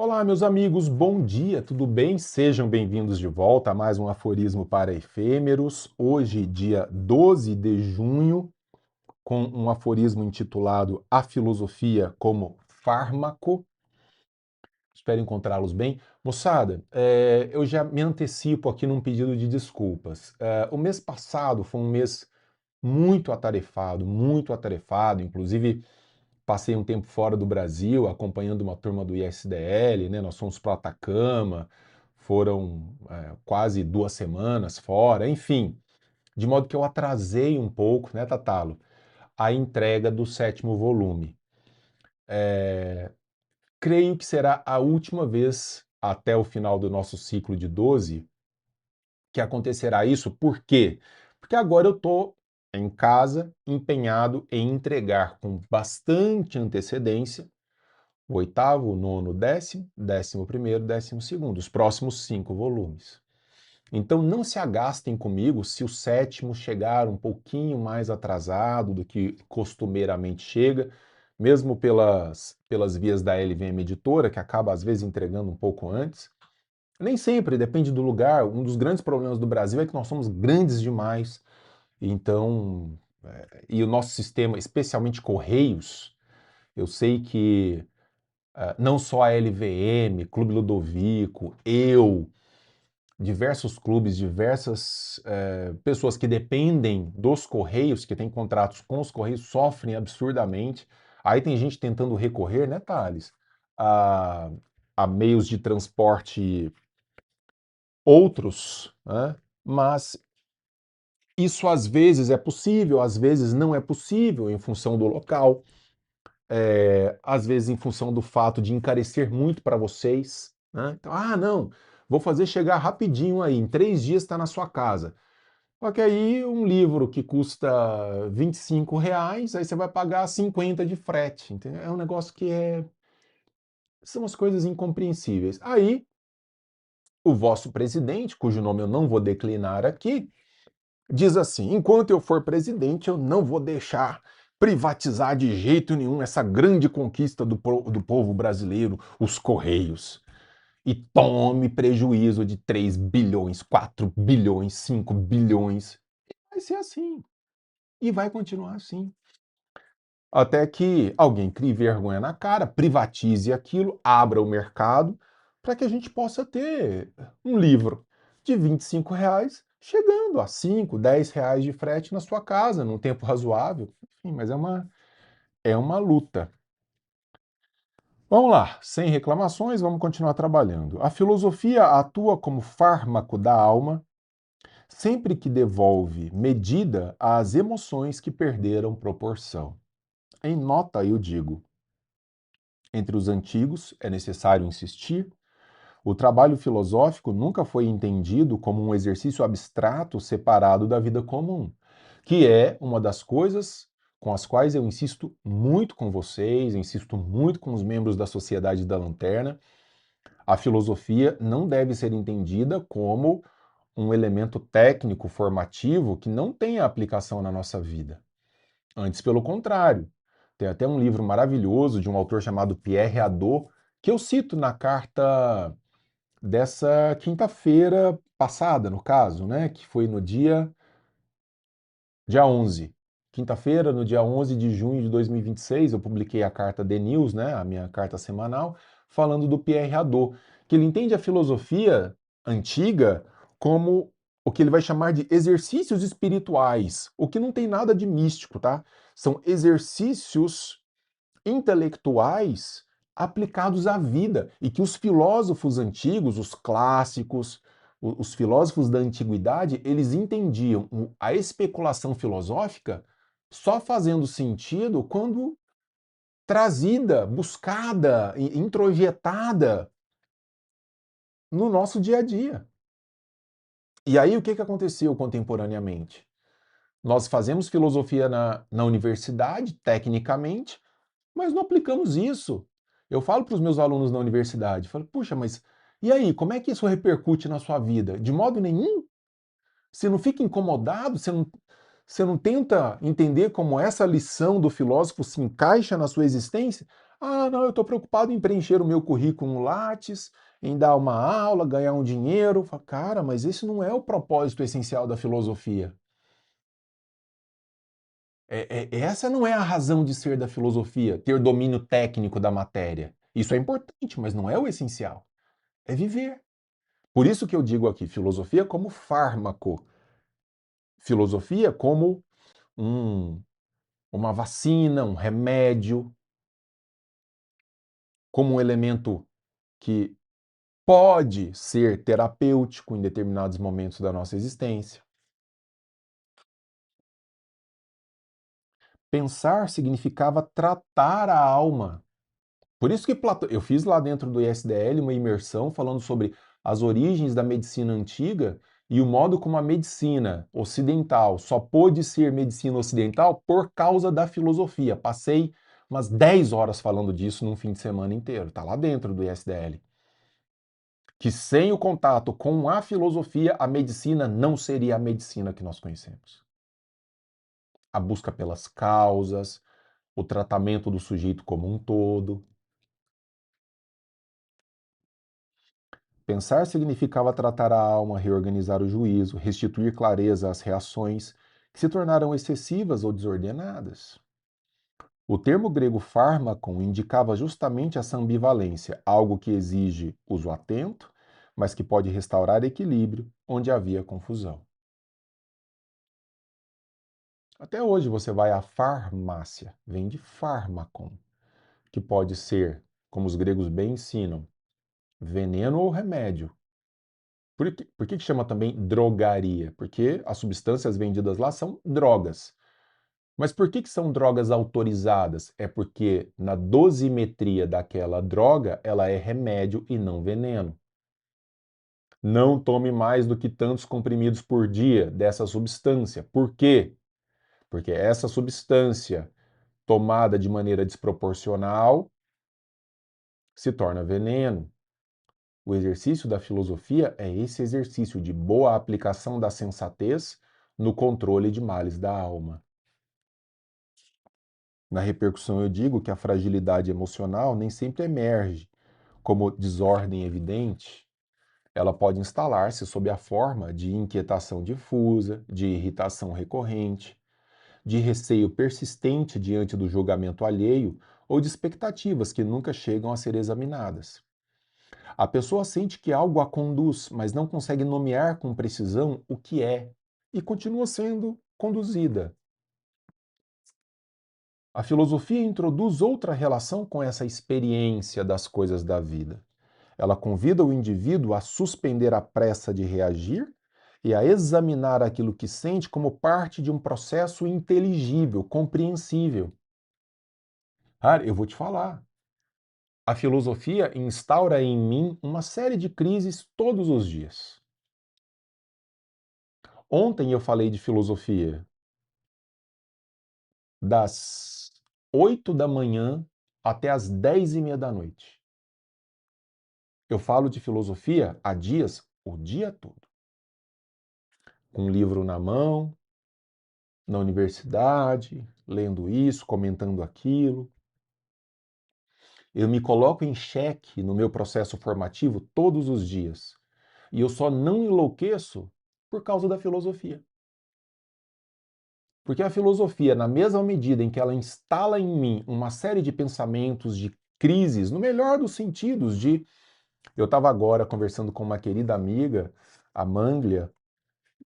Olá, meus amigos, bom dia, tudo bem? Sejam bem-vindos de volta a mais um Aforismo para Efêmeros. Hoje, dia 12 de junho, com um aforismo intitulado A Filosofia como Fármaco. Espero encontrá-los bem. Moçada, eu já me antecipo aqui num pedido de desculpas. O mês passado foi um mês muito atarefado, inclusive. Passei um tempo fora do Brasil, acompanhando uma turma do ISDL, né? Nós fomos para o Atacama, foram quase 2 semanas fora, enfim. De modo que eu atrasei um pouco, né, Tatalo, a entrega do 7º volume. Creio que será a última vez, até o final do nosso ciclo de 12, que acontecerá isso. Por quê? Porque agora eu estou em casa, empenhado em entregar com bastante antecedência o oitavo, o nono, o décimo, 11º, 12º, os próximos 5 volumes. Então não se agastem comigo se o sétimo chegar um pouquinho mais atrasado do que costumeiramente chega, mesmo pelas vias da LVM Editora, que acaba às vezes entregando um pouco antes. Nem sempre, depende do lugar. Um dos grandes problemas do Brasil é que nós somos grandes demais. Então, e o nosso sistema, especialmente Correios, eu sei que não só a LVM, Clube Ludovico, diversos clubes, diversas pessoas que dependem dos Correios, que têm contratos com os Correios, sofrem absurdamente. Aí tem gente tentando recorrer, né, Thales, a, a meios de transporte outros, né? Mas isso às vezes é possível, às vezes não é possível em função do local. Às vezes em função do fato de encarecer muito para vocês, né? Então, não, vou fazer chegar rapidinho aí, em 3 dias está na sua casa. Só que aí um livro que custa R$ 25, aí você vai pagar 50 de frete, entendeu? É um negócio que são as coisas incompreensíveis. Aí o vosso presidente, cujo nome eu não vou declinar aqui, diz assim: enquanto eu for presidente, eu não vou deixar privatizar de jeito nenhum essa grande conquista do povo brasileiro, os Correios. E tome prejuízo de 3 bilhões, 4 bilhões, 5 bilhões. Vai ser assim. E vai continuar assim. Até que alguém crie vergonha na cara, privatize aquilo, abra o mercado, para que a gente possa ter um livro de R$ 25 chegando a 5, R$ 10 de frete na sua casa, num tempo razoável. Enfim, mas é uma luta. Vamos lá, sem reclamações, vamos continuar trabalhando. A filosofia atua como fármaco da alma sempre que devolve medida às emoções que perderam proporção. Em nota, eu digo: entre os antigos é necessário insistir. O trabalho filosófico nunca foi entendido como um exercício abstrato separado da vida comum, que é uma das coisas com as quais eu insisto muito com vocês, insisto muito com os membros da Sociedade da Lanterna. A filosofia não deve ser entendida como um elemento técnico formativo que não tenha aplicação na nossa vida. Antes, pelo contrário. Tem até um livro maravilhoso de um autor chamado Pierre Hadot, que eu cito na carta dessa quinta-feira passada, no caso, né, que foi no dia 11. Quinta-feira, no dia 11 de junho de 2026, eu publiquei a carta The News, né, a minha carta semanal, falando do Pierre Hadot, que ele entende a filosofia antiga como o que ele vai chamar de exercícios espirituais, o que não tem nada de místico, tá? São exercícios intelectuais aplicados à vida e que os filósofos antigos, os clássicos, os filósofos da antiguidade, eles entendiam a especulação filosófica só fazendo sentido quando trazida, buscada, introjetada no nosso dia a dia. E aí o que aconteceu contemporaneamente? Nós fazemos filosofia na universidade, tecnicamente, mas não aplicamos isso. Eu falo para os meus alunos na universidade, falo, puxa, mas e aí, como é que isso repercute na sua vida? De modo nenhum? Você não fica incomodado? Você não tenta entender como essa lição do filósofo se encaixa na sua existência? Ah, não, eu estou preocupado em preencher o meu currículo no Lattes, em dar uma aula, ganhar um dinheiro. Fala, cara, mas esse não é o propósito essencial da filosofia. Essa não é a razão de ser da filosofia, ter domínio técnico da matéria. Isso é importante, mas não é o essencial. É viver. Por isso que eu digo aqui, filosofia como fármaco. Filosofia como um, uma vacina, um remédio, como um elemento que pode ser terapêutico em determinados momentos da nossa existência. Pensar significava tratar a alma. Por isso que eu fiz lá dentro do ISDL uma imersão falando sobre as origens da medicina antiga e o modo como a medicina ocidental só pôde ser medicina ocidental por causa da filosofia. Passei umas 10 horas falando disso num fim de semana inteiro. Está lá dentro do ISDL. Que sem o contato com a filosofia, a medicina não seria a medicina que nós conhecemos. A busca pelas causas, o tratamento do sujeito como um todo. Pensar significava tratar a alma, reorganizar o juízo, restituir clareza às reações que se tornaram excessivas ou desordenadas. O termo grego fármacon indicava justamente essa ambivalência, algo que exige uso atento, mas que pode restaurar equilíbrio onde havia confusão. Até hoje você vai à farmácia, vem de fármacon, que pode ser, como os gregos bem ensinam, veneno ou remédio. Por que chama também drogaria? Porque as substâncias vendidas lá são drogas. Mas por que são drogas autorizadas? É porque na dosimetria daquela droga ela é remédio e não veneno. Não tome mais do que tantos comprimidos por dia dessa substância. Por quê? Porque essa substância tomada de maneira desproporcional se torna veneno. O exercício da filosofia é esse exercício de boa aplicação da sensatez no controle de males da alma. Na repercussão, eu digo que a fragilidade emocional nem sempre emerge como desordem evidente. Ela pode instalar-se sob a forma de inquietação difusa, de irritação recorrente, de receio persistente diante do julgamento alheio ou de expectativas que nunca chegam a ser examinadas. A pessoa sente que algo a conduz, mas não consegue nomear com precisão o que é, e continua sendo conduzida. A filosofia introduz outra relação com essa experiência das coisas da vida. Ela convida o indivíduo a suspender a pressa de reagir e a examinar aquilo que sente como parte de um processo inteligível, compreensível. Cara, eu vou te falar. A filosofia instaura em mim uma série de crises todos os dias. Ontem eu falei de filosofia das 8 da manhã até as 10:30 da noite. Eu falo de filosofia há dias, o dia todo. Com um livro na mão, na universidade, lendo isso, comentando aquilo. Eu me coloco em xeque no meu processo formativo todos os dias. E eu só não enlouqueço por causa da filosofia. Porque a filosofia, na mesma medida em que ela instala em mim uma série de pensamentos, de crises, no melhor dos sentidos, de. Eu estava agora conversando com uma querida amiga, a Manglia,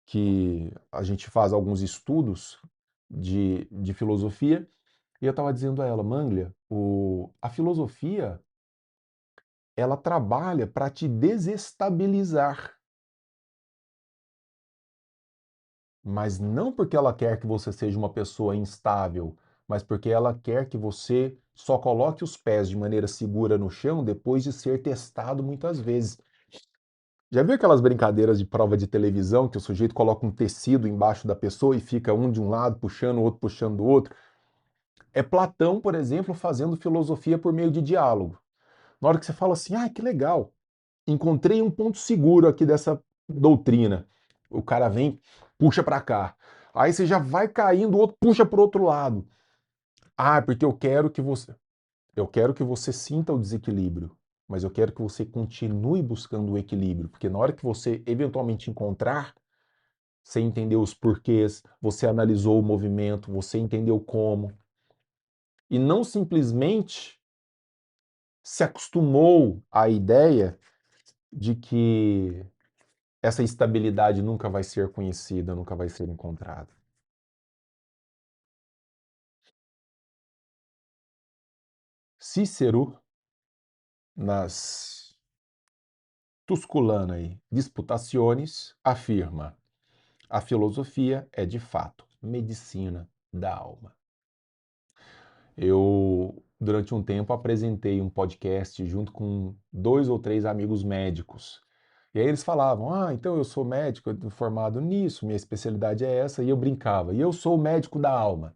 que a gente faz alguns estudos de filosofia, e eu estava dizendo a ela, Manglia, a filosofia, ela trabalha para te desestabilizar, mas não porque ela quer que você seja uma pessoa instável, mas porque ela quer que você só coloque os pés de maneira segura no chão depois de ser testado muitas vezes. Já viu aquelas brincadeiras de prova de televisão que o sujeito coloca um tecido embaixo da pessoa e fica um de um lado puxando, o outro puxando o outro? É Platão, por exemplo, fazendo filosofia por meio de diálogo. Na hora que você fala assim, ah, que legal, encontrei um ponto seguro aqui dessa doutrina. O cara vem, puxa para cá. Aí você já vai caindo, o outro puxa para o outro lado. Ah, porque eu quero que você. Eu quero que você sinta o desequilíbrio, mas eu quero que você continue buscando o equilíbrio, porque na hora que você eventualmente encontrar, você entendeu os porquês, você analisou o movimento, você entendeu como, e não simplesmente se acostumou à ideia de que essa estabilidade nunca vai ser conhecida, nunca vai ser encontrada. Cícero, nas Tusculanae Disputationes, afirma: a filosofia é de fato medicina da alma. Eu, durante um tempo, apresentei um podcast junto com 2 ou 3 amigos médicos. E aí eles falavam: ah, então eu sou médico formado nisso, minha especialidade é essa, e eu brincava, e eu sou o médico da alma.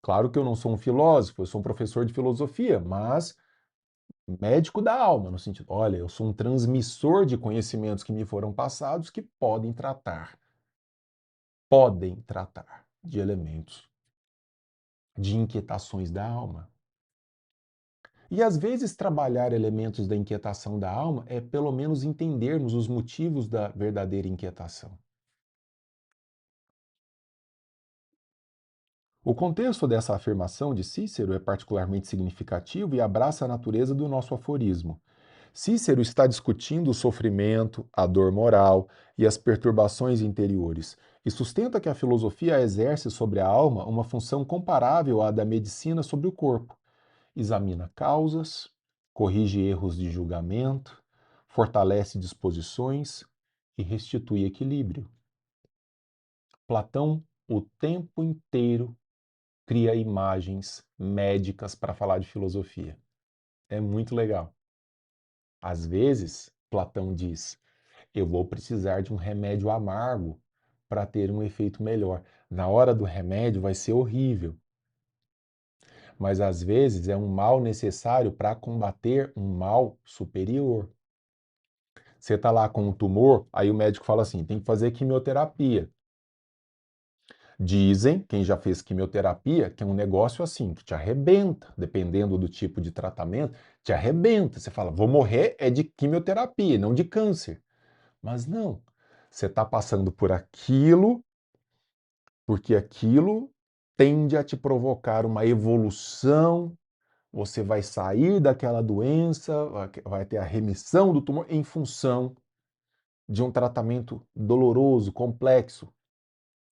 Claro que eu não sou um filósofo, eu sou um professor de filosofia, mas médico da alma, no sentido, olha, eu sou um transmissor de conhecimentos que me foram passados que podem tratar de elementos, de inquietações da alma. E às vezes trabalhar elementos da inquietação da alma é pelo menos entendermos os motivos da verdadeira inquietação. O contexto dessa afirmação de Cícero é particularmente significativo e abraça a natureza do nosso aforismo. Cícero está discutindo o sofrimento, a dor moral e as perturbações interiores, e sustenta que a filosofia exerce sobre a alma uma função comparável à da medicina sobre o corpo. Examina causas, corrige erros de julgamento, fortalece disposições e restitui equilíbrio. Platão, o tempo inteiro, cria imagens médicas para falar de filosofia. É muito legal. Às vezes, Platão diz: eu vou precisar de um remédio amargo para ter um efeito melhor. Na hora do remédio vai ser horrível, mas às vezes é um mal necessário para combater um mal superior. Você está lá com um tumor, aí o médico fala assim: tem que fazer quimioterapia. Dizem, quem já fez quimioterapia, que é um negócio assim, que te arrebenta, dependendo do tipo de tratamento, te arrebenta. Você fala, vou morrer é de quimioterapia, não de câncer. Mas não, você está passando por aquilo, porque aquilo tende a te provocar uma evolução, você vai sair daquela doença, vai ter a remissão do tumor em função de um tratamento doloroso, complexo.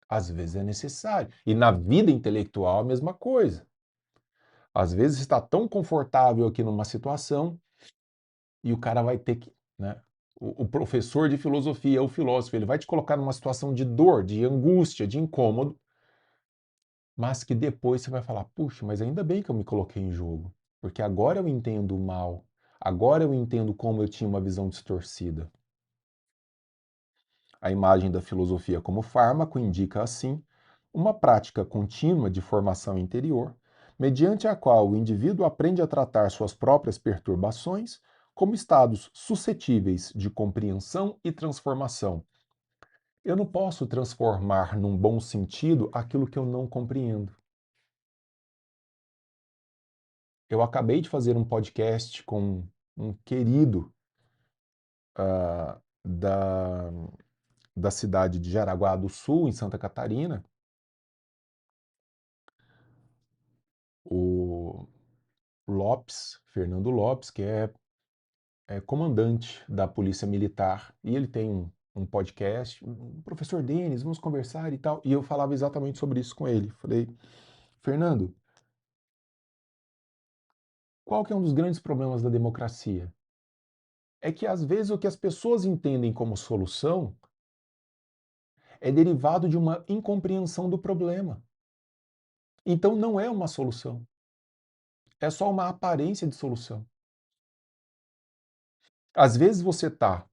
Às vezes é necessário. E na vida intelectual a mesma coisa. Às vezes está tão confortável aqui numa situação e o cara vai ter que, né? O professor de filosofia, o filósofo, ele vai te colocar numa situação de dor, de angústia, de incômodo, mas que depois você vai falar: puxa, mas ainda bem que eu me coloquei em jogo, porque agora eu entendo o mal, agora eu entendo como eu tinha uma visão distorcida. A imagem da filosofia como fármaco indica, assim, uma prática contínua de formação interior, mediante a qual o indivíduo aprende a tratar suas próprias perturbações como estados suscetíveis de compreensão e transformação. Eu não posso transformar num bom sentido aquilo que eu não compreendo. Eu acabei de fazer um podcast com um querido da, da cidade de Jaraguá do Sul, em Santa Catarina, o Lopes, Fernando Lopes, que é comandante da Polícia Militar, e ele tem um podcast, professor Denis, vamos conversar e tal. E eu falava exatamente sobre isso com ele. Falei, Fernando, qual que é um dos grandes problemas da democracia? É que às vezes o que as pessoas entendem como solução é derivado de uma incompreensão do problema. Então não é uma solução, é só uma aparência de solução. Às vezes você está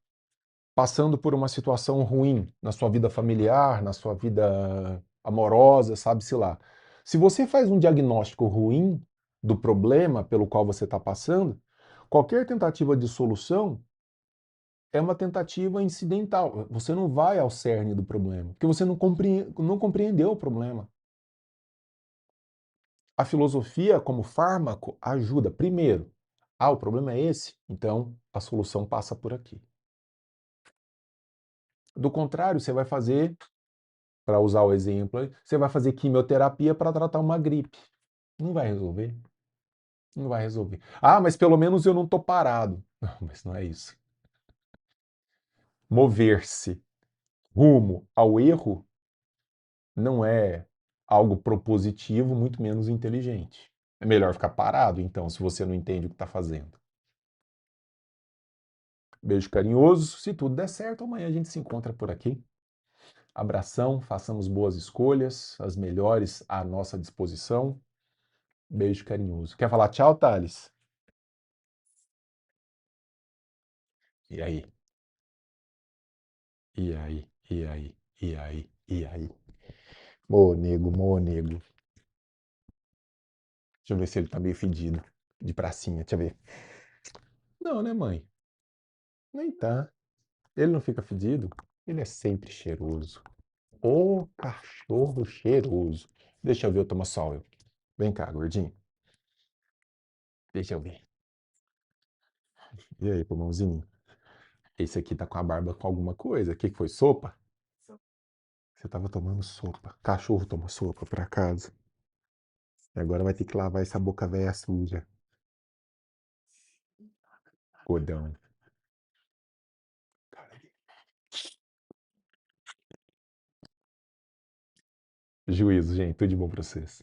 passando por uma situação ruim na sua vida familiar, na sua vida amorosa, sabe-se lá. Se você faz um diagnóstico ruim do problema pelo qual você está passando, qualquer tentativa de solução é uma tentativa incidental. Você não vai ao cerne do problema, porque você não compreendeu o problema. A filosofia, como fármaco, ajuda. Primeiro, o problema é esse, então a solução passa por aqui. Do contrário, você vai fazer, para usar o exemplo, você vai fazer quimioterapia para tratar uma gripe. Não vai resolver. Não vai resolver. Mas pelo menos eu não estou parado. Não, mas não é isso. Mover-se rumo ao erro não é algo propositivo, muito menos inteligente. É melhor ficar parado, então, se você não entende o que está fazendo. Beijo carinhoso. Se tudo der certo, amanhã a gente se encontra por aqui. Abração, façamos boas escolhas, as melhores à nossa disposição. Beijo carinhoso. Quer falar tchau, Thales? E aí? E aí? E aí? E aí? E aí? Ô, nego, ô, nego. Deixa eu ver se ele tá meio fedido. De pracinha, deixa eu ver. Não, né, mãe? Nem tá. Ele não fica fedido? Ele é sempre cheiroso. Ô, cachorro cheiroso. Deixa eu ver o Tomassol. Vem cá, gordinho. Deixa eu ver. E aí, pulmãozinho? Esse aqui tá com a barba com alguma coisa. O que foi? Sopa? Você tava tomando sopa. Cachorro toma sopa pra casa. E agora vai ter que lavar essa boca velha suja. Godão. Juízo, gente. Tudo de bom pra vocês.